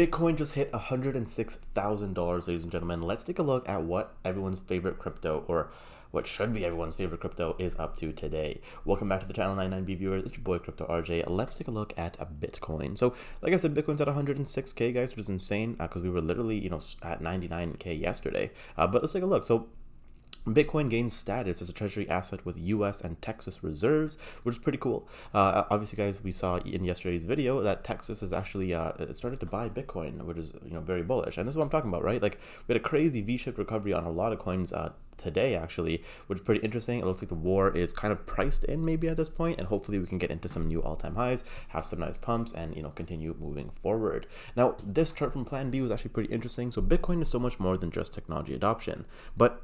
Bitcoin just hit $106,000, ladies and gentlemen. Let's take a look at what everyone's favorite crypto, or what should be everyone's favorite crypto, is up to today. Welcome back to the channel, 99B viewers. It's your boy Crypto RJ. Let's take a look at a Bitcoin. So, like I said, Bitcoin's at 106K, guys, which is insane because we were literally, at 99K yesterday. But let's take a look. So, Bitcoin gains status as a treasury asset with US and Texas reserves, which is pretty cool. Obviously, guys, we saw in yesterday's video that Texas is actually started to buy Bitcoin, which is very bullish. And this is what I'm talking about, right? Like, we had a crazy V-shaped recovery on a lot of coins today, actually, which is pretty interesting. It looks like the war is kind of priced in maybe at this point, and hopefully we can get into some new all-time highs, have some nice pumps, and continue moving forward. Now, this chart from Plan B was actually pretty interesting. So Bitcoin is so much more than just technology adoption, but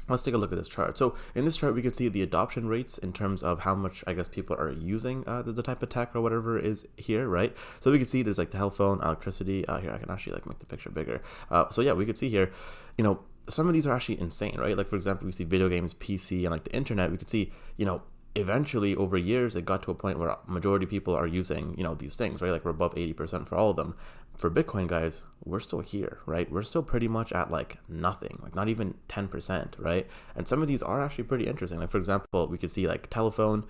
let's take a look at this chart. So in this chart, we could see the adoption rates in terms of how much, I guess, people are using the type of tech or whatever is here, right? So we could see there's like the cell phone, electricity. Here, I can actually like make the picture bigger. So yeah, we could see here, some of these are actually insane, right? Like, for example, we see video games, PC, and like the internet. We could see, eventually over years it got to a point where majority of people are using these things, right? Like, we're above 80% for all of them. For Bitcoin, guys, we're still here, right? We're still pretty much at like nothing, like not even 10%, right? And some of these are actually pretty interesting. Like, for example, we could see like telephone,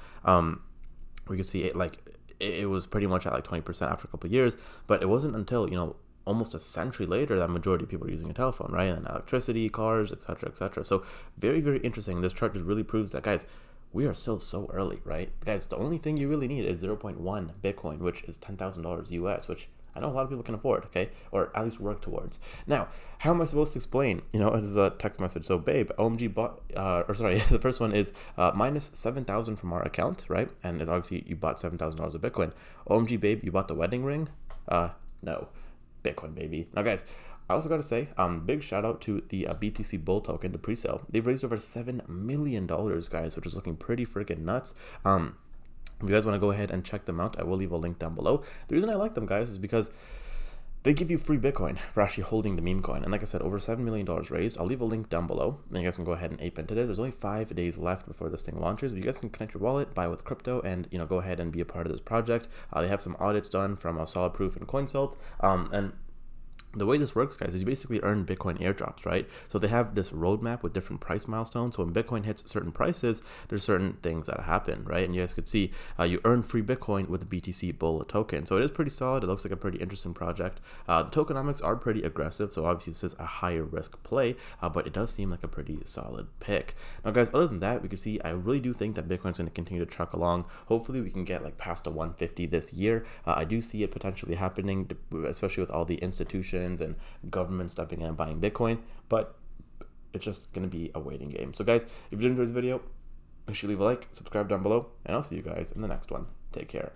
we could see it like it was pretty much at like 20% after a couple of years, but it wasn't until almost a century later that majority of people are using a telephone, right? And electricity, cars, etc., etc. So very, very interesting. This chart just really proves that, guys, we are still so early, right? Guys, the only thing you really need is 0.1 Bitcoin, which is $10,000 US, which I know a lot of people can afford, okay? Or at least work towards. Now, how am I supposed to explain? This is a text message. So, babe, OMG bought, the first one is minus 7,000 from our account, right? And it's obviously you bought $7,000 of Bitcoin. OMG, babe, you bought the wedding ring? No. Bitcoin, baby. Now, guys, I also got to say, big shout out to the BTC Bull token, the pre-sale. They've raised over $7 million, guys, which is looking pretty freaking nuts. If you guys want to go ahead and check them out, I will leave a link down below. The reason I like them, guys, is because they give you free Bitcoin for actually holding the meme coin. And like I said, over $7 million raised. I'll leave a link down below, and you guys can go ahead and ape into this. There's only 5 days left before this thing launches, but you guys can connect your wallet, buy with crypto, and go ahead and be a part of this project. They have some audits done from Solid Proof and CoinSalt, and the way this works, guys, is you basically earn Bitcoin airdrops, right? So they have this roadmap with different price milestones. So when Bitcoin hits certain prices, there's certain things that happen, right? And you guys could see you earn free Bitcoin with the BTC Bull token. So it is pretty solid. It looks like a pretty interesting project. The tokenomics are pretty aggressive. So obviously this is a higher risk play, but it does seem like a pretty solid pick. Now, guys, other than that, we can see I really do think that Bitcoin's going to continue to truck along. Hopefully we can get like past the 150 this year. I do see it potentially happening, especially with all the institutions and government stepping in and buying Bitcoin, but it's just going to be a waiting game. So, guys, if you did enjoy this video, make sure you leave a like, subscribe down below, and I'll see you guys in the next one. Take care.